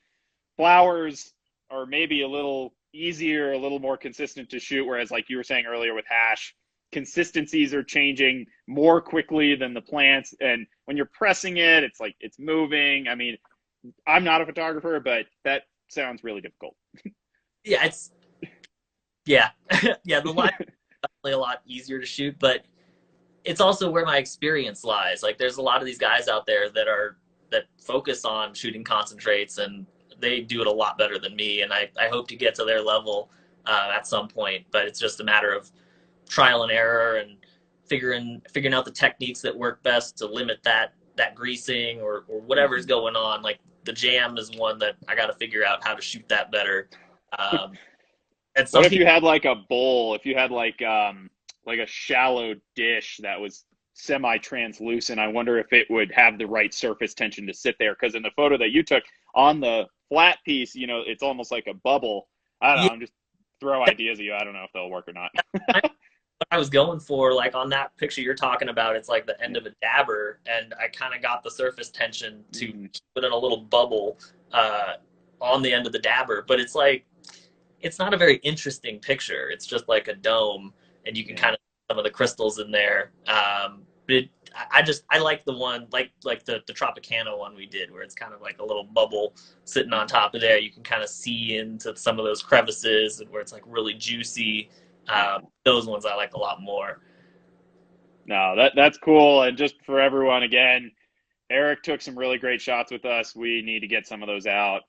flowers are maybe a little easier, a little more consistent to shoot, whereas like you were saying earlier with hash, consistencies are changing more quickly than the plants. And when you're pressing it, it's like it's moving. I mean, I'm not a photographer, but that sounds really difficult. Yeah, yeah. Yeah, the line is definitely a lot easier to shoot, but it's also where my experience lies. Like there's a lot of these guys out there that focus on shooting concentrates, and they do it a lot better than me. And I hope to get to their level at some point, but it's just a matter of trial and error and figuring out the techniques that work best to limit that greasing or whatever's going on. Like the jam is one that I got to figure out how to shoot that better. And what if you had like a bowl? If you had like a shallow dish that was semi-translucent, I wonder if it would have the right surface tension to sit there. Because in the photo that you took on the flat piece, it's almost like a bubble. I don't know. I'm just throw ideas at you. I don't know if they'll work or not. What I was going for, like on that picture you're talking about, it's like the end of a dabber, and I kind of got the surface tension to keep it in a little bubble on the end of the dabber. But it's like, it's not a very interesting picture. It's just like a dome, and you can kind of see some of the crystals in there. But I like the one like the Tropicana one we did, where it's kind of like a little bubble sitting on top of there. You can kind of see into some of those crevices, and where it's like really juicy. Those ones I like a lot more. No, that's cool. And just for everyone, again, Erik took some really great shots with us. We need to get some of those out.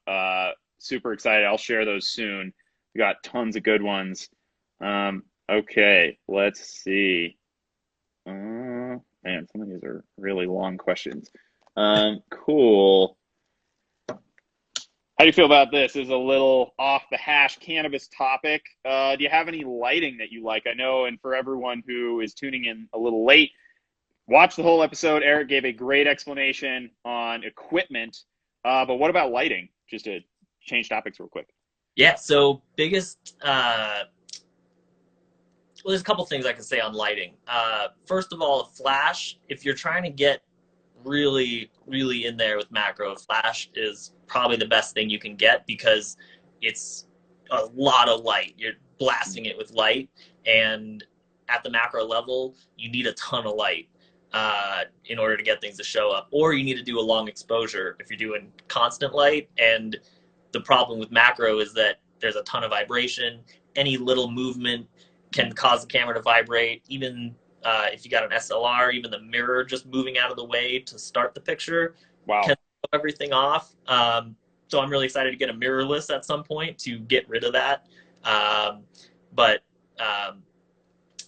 Super excited. I'll share those soon. We got tons of good ones. Okay, let's see. Man, some of these are really long questions. Cool. How do you feel about this? This is a little off the hash cannabis topic. Do you have any lighting that you like? I know, and for everyone who is tuning in a little late, watch the whole episode. Erik gave a great explanation on equipment. But what about lighting? Just to change topics real quick. Yeah, so biggest, well, there's a couple things I can say on lighting. First of all, flash, if you're trying to get really, really in there with macro, flash is probably the best thing you can get because it's a lot of light. You're blasting it with light, and at the macro level, you need a ton of light in order to get things to show up. Or you need to do a long exposure if you're doing constant light. And the problem with macro is that there's a ton of vibration. Any little movement can cause the camera to vibrate. Even if you got an SLR, even the mirror just moving out of the way to start the picture can throw everything off. So I'm really excited to get a mirrorless at some point to get rid of that. But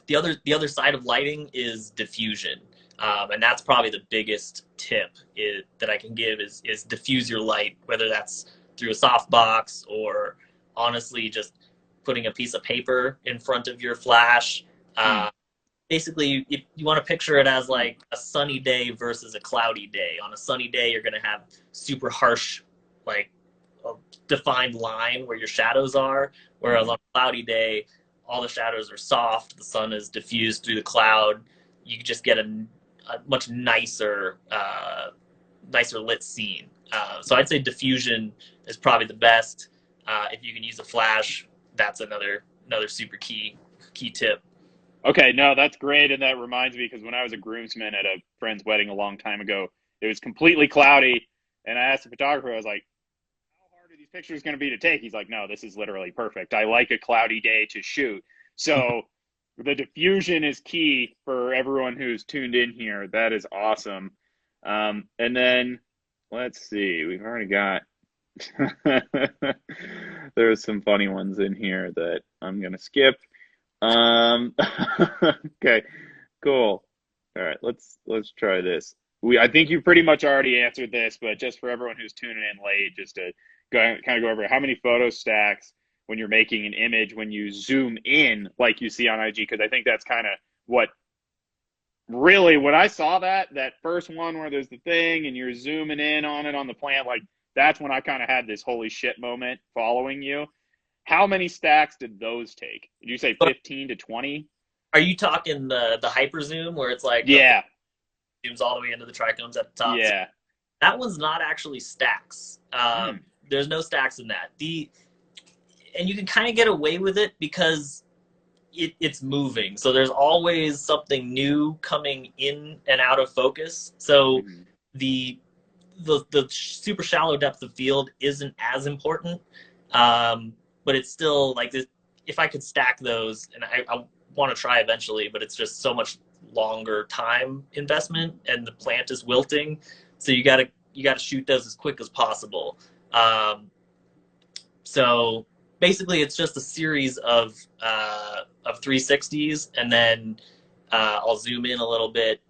the other side of lighting is diffusion. And that's probably the biggest tip that I can give is diffuse your light, whether that's through a softbox or honestly just putting a piece of paper in front of your flash. Basically, you want to picture it as like a sunny day versus a cloudy day. On a sunny day, you're going to have super harsh, like a defined line where your shadows are, whereas on a cloudy day, all the shadows are soft, the sun is diffused through the cloud. You just get a much nicer lit scene. So I'd say diffusion is probably the best. If you can use a flash, that's another super key tip. Okay, no, that's great, and that reminds me because when I was a groomsman at a friend's wedding a long time ago, it was completely cloudy, and I asked the photographer, I was like, how hard are these pictures going to be to take? He's like, no, this is literally perfect. I like a cloudy day to shoot. So the diffusion is key for everyone who's tuned in here. That is awesome. And then let's see, we've already got there's some funny ones in here that I'm gonna skip. Okay, cool. All right, let's try this. I think you pretty much already answered this, but just for everyone who's tuning in late, just to go over how many photo stacks when you're making an image when you zoom in like you see on IG, because I think that's kind of what really when I saw that first one where there's the thing and you're zooming in on it on the plant, like that's when I kind of had this holy shit moment following you. How many stacks did those take? Did you say 15 to 20? Are you talking the hyper zoom where it's like zooms all the way into the trichomes at the top? Yeah. So that one's not actually stacks. There's no stacks in that. And you can kind of get away with it because it's moving. So there's always something new coming in and out of focus. So the super shallow depth of field isn't as important. But it's still like this, if I could stack those, and I want to try eventually, but it's just so much longer time investment and the plant is wilting. So you gotta shoot those as quick as possible. So basically it's just a series of 360s, and then I'll zoom in a little bit,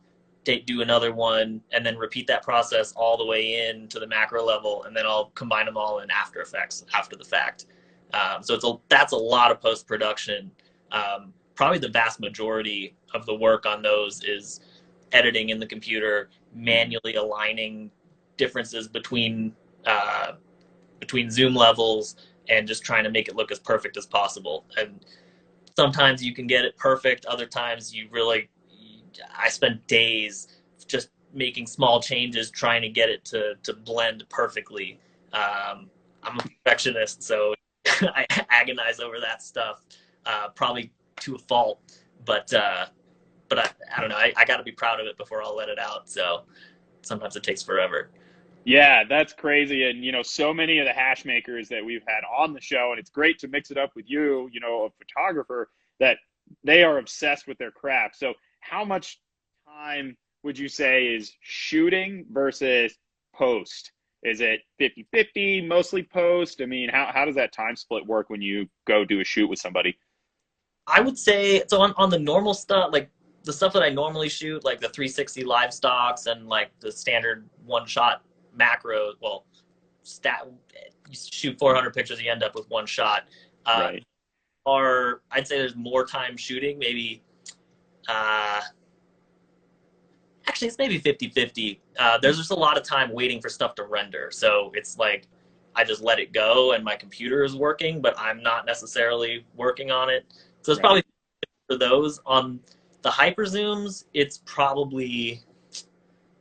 do another one, and then repeat that process all the way in to the macro level, and then I'll combine them all in After Effects after the fact. So that's a lot of post-production. Probably the vast majority of the work on those is editing in the computer, manually aligning differences between zoom levels, and just trying to make it look as perfect as possible. And sometimes you can get it perfect. Other times I spend days just making small changes, trying to get it to blend perfectly. I'm a perfectionist, so I agonize over that stuff, probably to a fault, but I don't know. I got to be proud of it before I'll let it out. So sometimes it takes forever. Yeah, that's crazy. And, so many of the hash makers that we've had on the show, and it's great to mix it up with you, a photographer, that they are obsessed with their craft. So how much time would you say is shooting versus post? Is it 50-50, mostly post? I mean, how does that time split work when you go do a shoot with somebody? I would say, so on the normal stuff, like the stuff that I normally shoot, like the 360 live stocks and like the standard one-shot macro, well, you shoot 400 pictures, you end up with one shot. Right. Or I'd say there's more time shooting, maybe, actually it's maybe 50-50. There's just a lot of time waiting for stuff to render. So it's like, I just let it go and my computer is working, but I'm not necessarily working on it. So it's probably for those. On the hyper zooms, it's probably,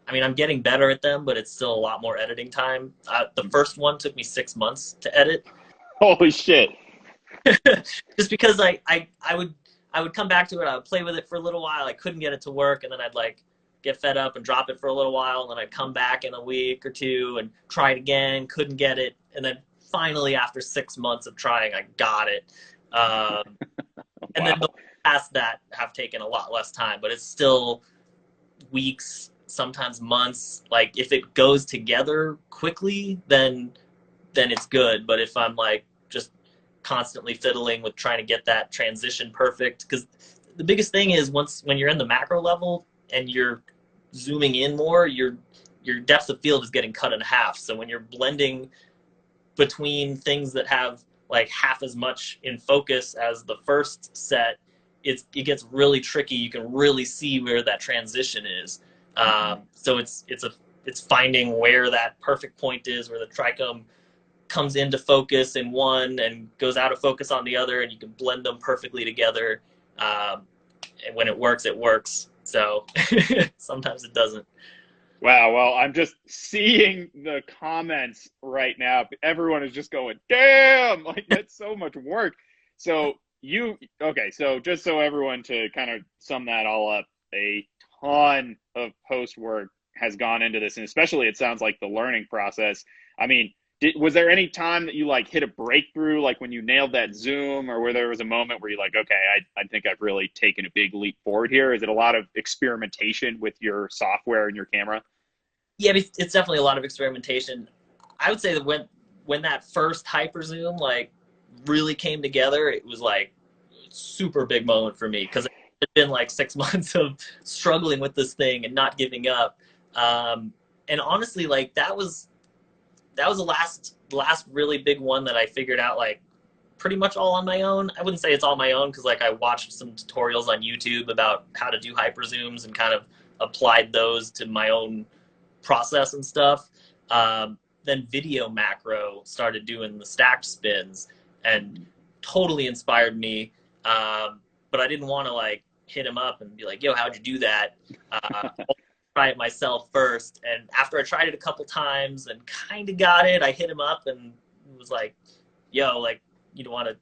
I mean, I'm getting better at them, but it's still a lot more editing time. The first one took me 6 months to edit. Holy shit. Just because I would come back to it, I would play with it for a little while, I couldn't get it to work, and then I'd like get fed up and drop it for a little while, and then I'd come back in a week or two and try it again, couldn't get it, and then finally after 6 months of trying, I got it. And then the past that have taken a lot less time, but it's still weeks, sometimes months. Like if it goes together quickly, then it's good. But if I'm like just constantly fiddling with trying to get that transition perfect, because the biggest thing is when you're in the macro level and you're zooming in more, your depth of field is getting cut in half. So when you're blending between things that have like half as much in focus as the first set, it gets really tricky. You can really see where that transition is. So it's finding where that perfect point is, where the trichome comes into focus in one and goes out of focus on the other, and you can blend them perfectly together. And when it works, it works. So sometimes it doesn't. Wow. Well, I'm just seeing the comments right now. Everyone is just going, damn, like that's so much work. So okay. So just so everyone, to kind of sum that all up, a ton of post work has gone into this. And especially it sounds like the learning process. I mean, was there any time that you like hit a breakthrough, like when you nailed that zoom, or where there was a moment where you're like, okay, I think I've really taken a big leap forward here? Is it a lot of experimentation with your software and your camera? Yeah, it's definitely a lot of experimentation. I would say that when that first hyper zoom like really came together, it was like a super big moment for me, because it's been like 6 months of struggling with this thing and not giving up. And honestly, like that was the last really big one that I figured out like pretty much all on my own. I wouldn't say it's all my own, because like I watched some tutorials on YouTube about how to do hyper zooms and kind of applied those to my own process and stuff. Then Video Macro started doing the stacked spins and totally inspired me. But I didn't want to like hit him up and be like, yo, how'd you do that? Try it myself first. And after I tried it a couple times and kind of got it, I hit him up and was like, yo, like, you want to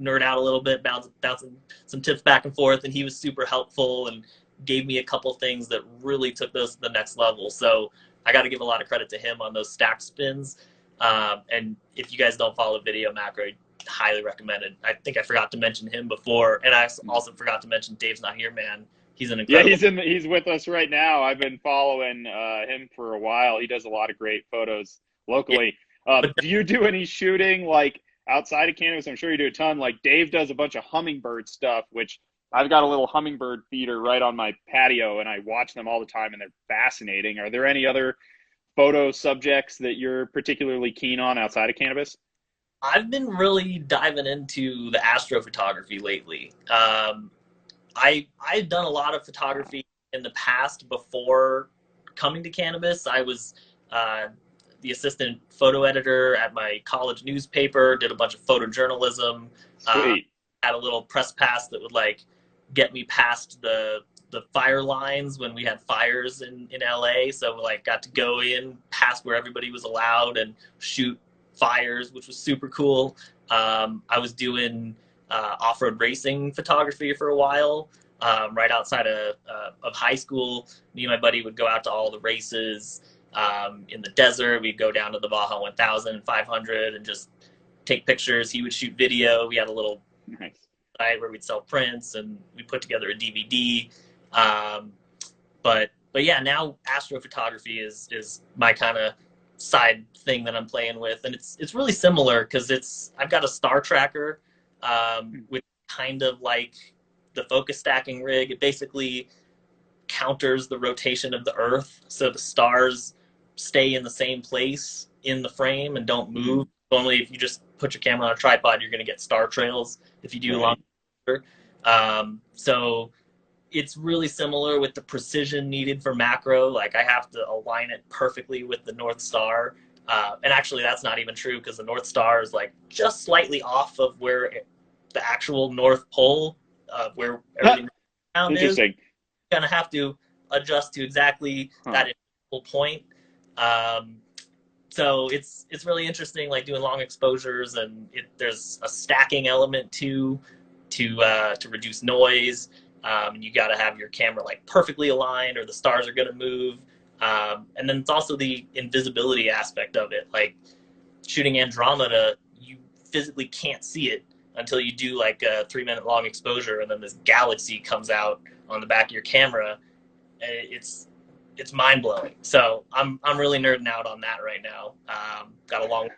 nerd out a little bit, bouncing some tips back and forth. And he was super helpful and gave me a couple things that really took those to the next level. So I got to give a lot of credit to him on those stacked spins. And if you guys don't follow Video Macro, highly recommended. I think I forgot to mention him before, and I also forgot to mention Dave's Not Here, man. He's an incredible. Yeah, he's with us right now. I've been following him for a while. He does a lot of great photos locally. Yeah. Do you do any shooting like outside of cannabis? I'm sure you do a ton. Like Dave does a bunch of hummingbird stuff, which I've got a little hummingbird feeder right on my patio, and I watch them all the time, and they're fascinating. Are there any other photo subjects that you're particularly keen on outside of cannabis? I've been really diving into the astrophotography lately. I've done a lot of photography in the past before coming to cannabis. I was the assistant photo editor at my college newspaper, did a bunch of photojournalism. Sweet. Had a little press pass that would like get me past the fire lines when we had fires in LA. So like got to go in past where everybody was allowed and shoot fires, which was super cool. I was doing off-road racing photography for a while, right outside of high school. Me and my buddy would go out to all the races in the desert. We'd go down to the Baja 1000 and 500 and just take pictures. He would shoot video. We had a little site where we'd sell prints, and we put together a DVD. But yeah, now astrophotography is my kind of side thing that I'm playing with, and it's really similar because I've got a star tracker, which kind of like the focus stacking rig. It basically counters the rotation of the Earth, so the stars stay in the same place in the frame and don't move. Only if you just put your camera on a tripod, you're going to get star trails if you do long. So it's really similar with the precision needed for macro. Like I have to align it perfectly with the North Star. And actually that's not even true, because the North Star is like just slightly off of where the actual North Pole, where everything around is. You're going to have to adjust to exactly that point. So it's really interesting, like doing long exposures, and there's a stacking element to reduce noise. You got to have your camera like perfectly aligned, or the stars are going to move. And then it's also the invisibility aspect of it. Like shooting Andromeda, you physically can't see it until you do like a 3-minute long exposure, and then this galaxy comes out on the back of your camera. And it's mind blowing. So I'm really nerding out on that right now. Got a long.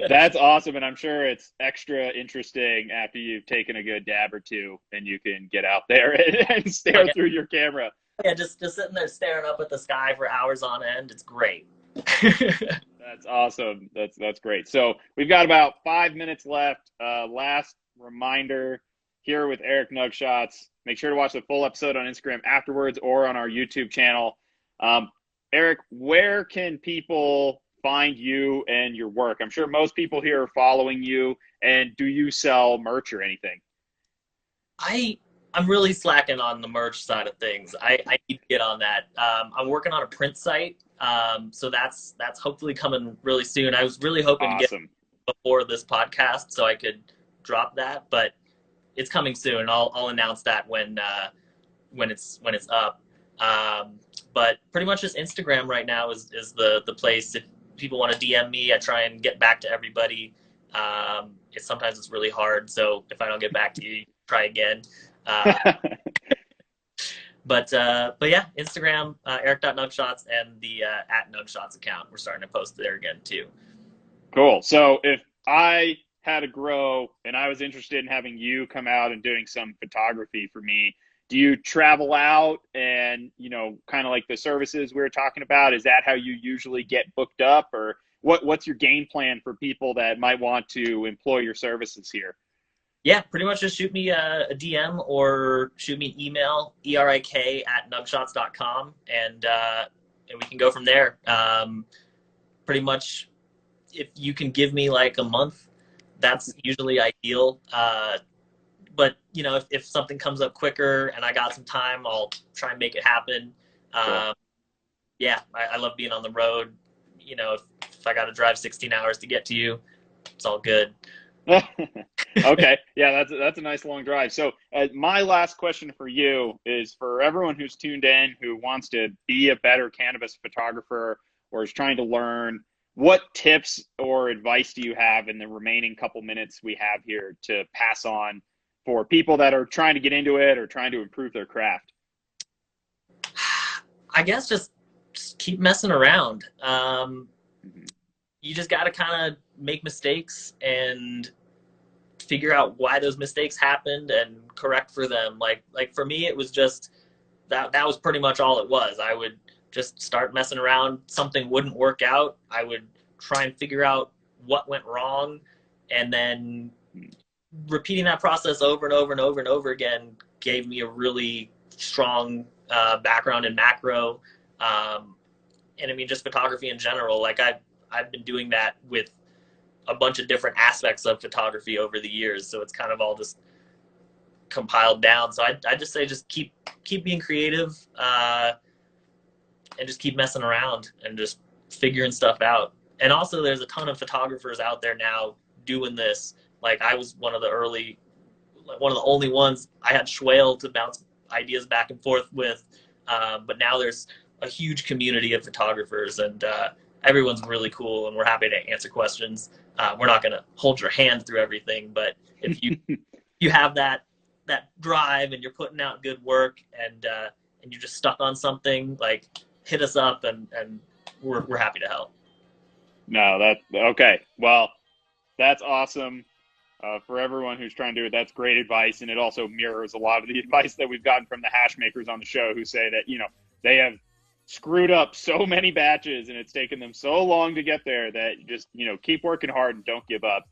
That's awesome, and I'm sure it's extra interesting after you've taken a good dab or two, and you can get out there and stare Like, through your camera. yeah, just sitting there staring up at the sky for hours on end. It's great. That's awesome. That's great. So we've got about 5 minutes left. Last reminder here with Erik Nugshots. Make sure to watch the full episode on Instagram afterwards or on our YouTube channel. Erik, where can people find you and your work? I'm sure most people here are following you. And do you sell merch or anything? I'm really slacking on the merch side of things. I need to get on that. I'm working on a print site, so that's hopefully coming really soon. I was really hoping to get Awesome. before this podcast so I could drop that, but it's coming soon. I'll announce that when it's up. But pretty much just Instagram right now is the place. If people want to DM me, I try and get back to everybody. Sometimes it's really hard, so if I don't get back to you, try again. But yeah, Instagram, Erik.Nugshots, and the @Nugshots account. We're starting to post there again too. Cool. So if I had a grow and I was interested in having you come out and doing some photography for me, do you travel out and, kind of like the services we were talking about? Is that how you usually get booked up, or what's your game plan for people that might want to employ your services here? Yeah, pretty much just shoot me a DM or shoot me an email, erik@nugshots.com, and we can go from there. Pretty much, if you can give me like a month, that's usually ideal. But if something comes up quicker and I got some time, I'll try and make it happen. Cool. Yeah, I love being on the road. If I got to drive 16 hours to get to you, it's all good. Okay. Yeah, that's a nice long drive. So my last question for you is for everyone who's tuned in who wants to be a better cannabis photographer or is trying to learn, what tips or advice do you have in the remaining couple minutes we have here to pass on for people that are trying to get into it or trying to improve their craft? I guess just keep messing around. You just got to kind of make mistakes and figure out why those mistakes happened and correct for them. Like for me, it was just that was pretty much all it was. I would just start messing around. Something wouldn't work out. I would try and figure out what went wrong, and then repeating that process over and over and over and over again gave me a really strong background in macro. And I mean, just photography in general. Like I've been doing that with a bunch of different aspects of photography over the years. So it's kind of all just compiled down. So I just say, just keep being creative, and just keep messing around and just figuring stuff out. And also there's a ton of photographers out there now doing this. Like I was one of the only ones. I had Schwale to bounce ideas back and forth with. But now there's a huge community of photographers, and everyone's really cool, and we're happy to answer questions. We're not going to hold your hand through everything, but if you have that drive and you're putting out good work, and you're just stuck on something, like hit us up, and we're happy to help. No, okay. Well, that's awesome. For everyone who's trying to do it, that's great advice, and it also mirrors a lot of the advice that we've gotten from the hash makers on the show, who say that they have screwed up so many batches and it's taken them so long to get there that just keep working hard and don't give up.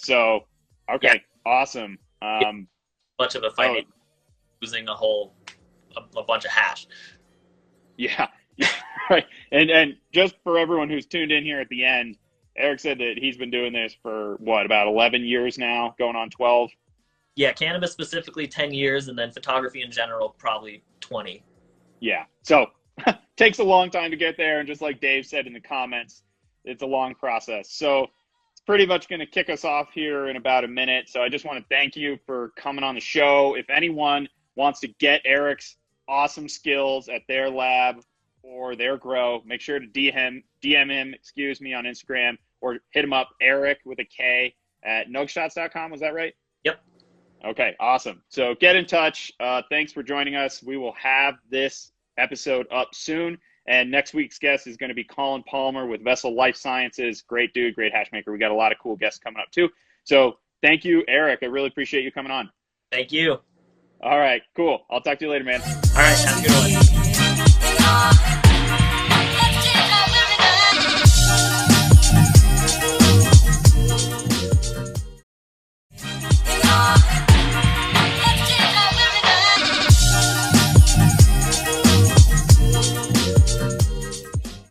So okay, yeah. Awesome. Much of a fight losing a bunch of hash. Yeah. Right. And just for everyone who's tuned in here at the end, Erik said that he's been doing this for about 11 years now, going on 12. Yeah, cannabis specifically 10 years, and then photography in general probably 20. Yeah. So takes a long time to get there, and just like Dave said in the comments, it's a long process. So it's pretty much going to kick us off here in about a minute. So I just want to thank you for coming on the show. If anyone wants to get Erik's awesome skills at their lab or their grow, make sure to DM him, on Instagram, or hit him up, Erik with a K at nugshots.com. Was that right? Yep. Okay, awesome. So get in touch. Thanks for joining us. We will have this episode up soon. And next week's guest is going to be Colin Palmer with Vessel Life Sciences. Great dude, great hash maker. We got a lot of cool guests coming up too. So thank you, Erik. I really appreciate you coming on. Thank you. All right, cool. I'll talk to you later, man. All right, have a good one.